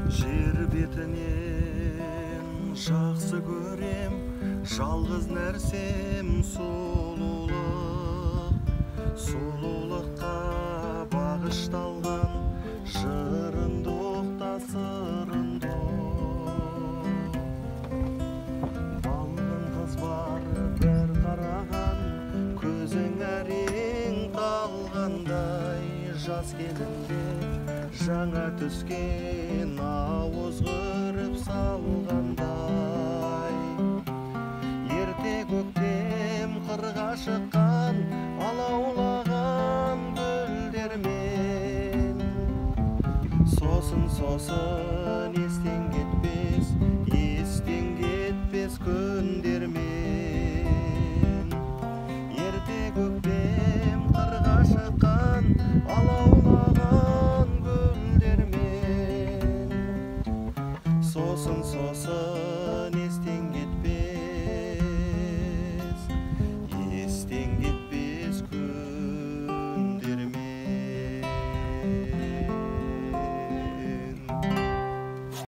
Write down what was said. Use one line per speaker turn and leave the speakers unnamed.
Жер бетінен жақсы көрем, жалғыз нәрсем сұлулық. Сұлулыққа бағышталған жырындық та сырындық. Балғын қыз бар бір қараған, көзің әрең қалғандай. Жас келінге жаңа түскен ауыз ғырып салғандай. Ерте көктем қырға шыққан, алаулаған гүлдермен. Сосын естен кетпес күндермен. Ерте көктем қырға шыққан, алаулаған гүлдермен. Сосын